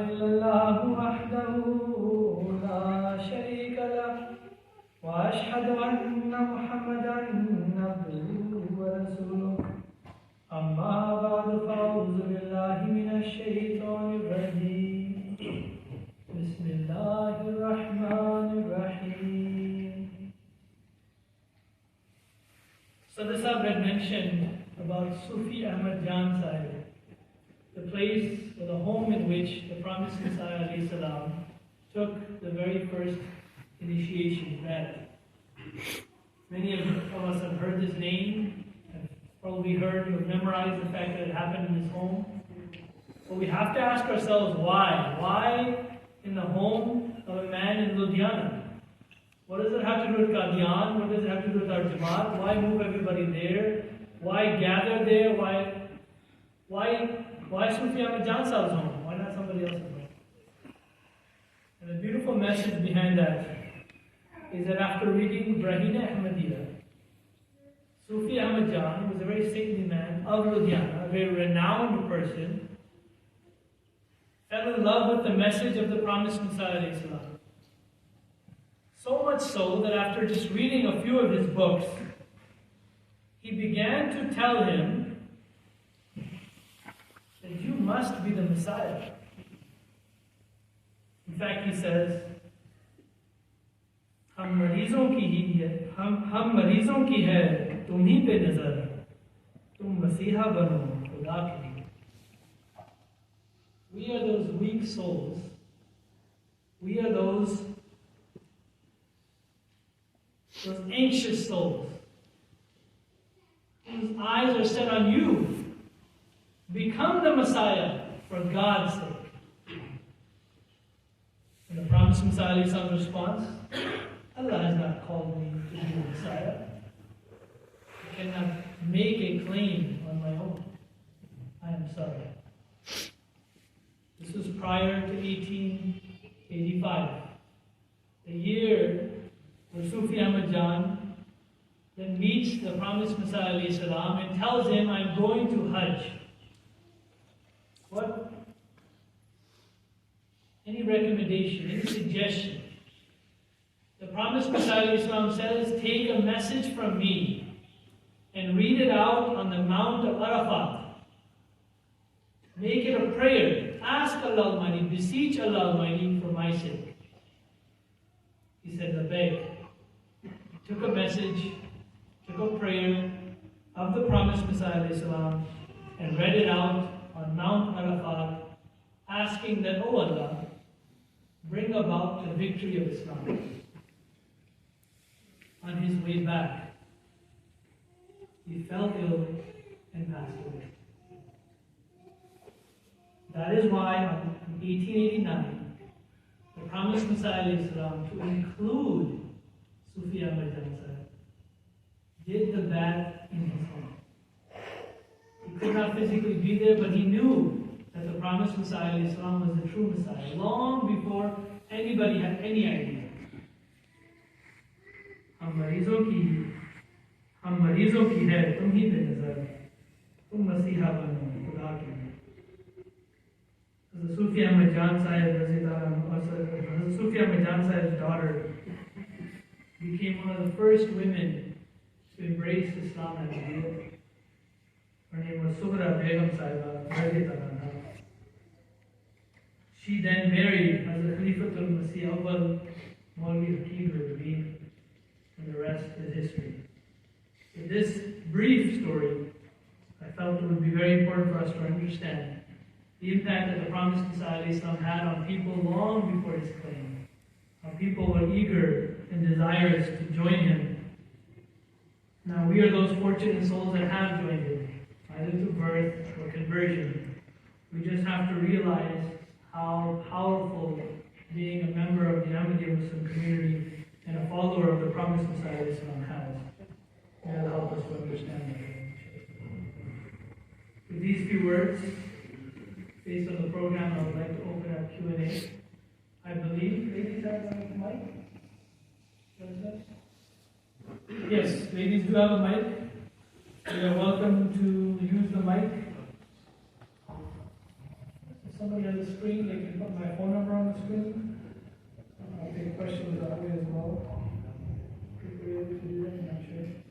إلا الله وحده لا شريك له وأشهد أن محمدا عبده ورسوله أما بعد فأعوذ بالله من الشيطان الرجيم بسم الله الرحمن الرحيم. So this I've mentioned about Sufi Ahmadiya Sahib, the place or the home in which the Promised Messiah ﷺ took the very first initiation breath. Many of us have heard this name, have probably heard or memorized the fact that it happened in his home. But we have to ask ourselves why? Why in the home of a man in Ludhiana? What does it have to do with Kadiyan? What does it have to do with our Jamat? Why move everybody there? Why gather there? Why Sufi Ahmadiya Sahib's home? Why not somebody else's home? And the beautiful message behind that is that after reading Ahmadiya, Sufi Ahmadiya was a very saintly man of Ludhiana, a very renowned person, fell in love with the message of the Promised Messiah ﷺ. So much so that after just reading a few of his books, he began to tell him that you must be the Messiah. In fact, he says, हम मरीजों की है तुम ही पे नजर तुम मसीहा बनो खुदा के लिए. We are those weak souls. We are those anxious souls whose eyes are set on you. Become the Messiah for God's sake. And the Promised Messiah ﷺ's response, Allah has not called me to be the Messiah. I cannot make a claim on my own. I am sorry. This was prior to 1885, the year where Sufi Ahmadiya then meets the Promised Messiah ﷺ and tells him, I'm going to Hajj. What? Any recommendation, any suggestion? The Promised Messiah ﷺ says, take a message from me and read it out on the Mount of Arafat. Make it a prayer. Ask Allah Almighty, beseech Allah Almighty for my sake. He said, Labbaik. Took a message, took a prayer of the Promised Messiah ﷺ and read it out on Mount Arafat, asking that, oh Allah, bring about the victory of Islam. On his way back, he fell ill and passed away. That is why in 1889, the Promised Messiah ﷺ, to include Sufi Ahmadiya, did the bath in his home. He could not physically be there, but he knew that the Promised Messiah ﷺ was the true Messiah, long before anybody had any idea. हम मरीजों की है तुम ही पे नजर तुम मसीहा बनो खुदा के लिए. The Sufi Ahmadiya Sahib's daughter became one of the first women to embrace Islam as a religion. Her name was Suhra Begum Sahiba. She then married as a Khalifatul Masih Awwal Maulvi Hakim Rabin, and the rest is history. In this brief story, I felt it would be very important for us to understand the impact that the Promised Messiah ﷺ had on people long before his claim. How people were eager and desirous to join him. Now we are those fortunate souls that have joined him, either through birth or conversion. We just have to realize how powerful being a member of the Ahmadiya Muslim community and a follower of the Promised Messiah ﷺ has. May Allah help us to understand that. With these few words, based on the program, I would like to open up Q&A. I believe ladies have a mic. Yes, ladies do have a mic. You are welcome to use the mic. somebody has a screen, they can put my phone number on the screen. I'll take questions that way as well. If we're able to do that, I'm not sure.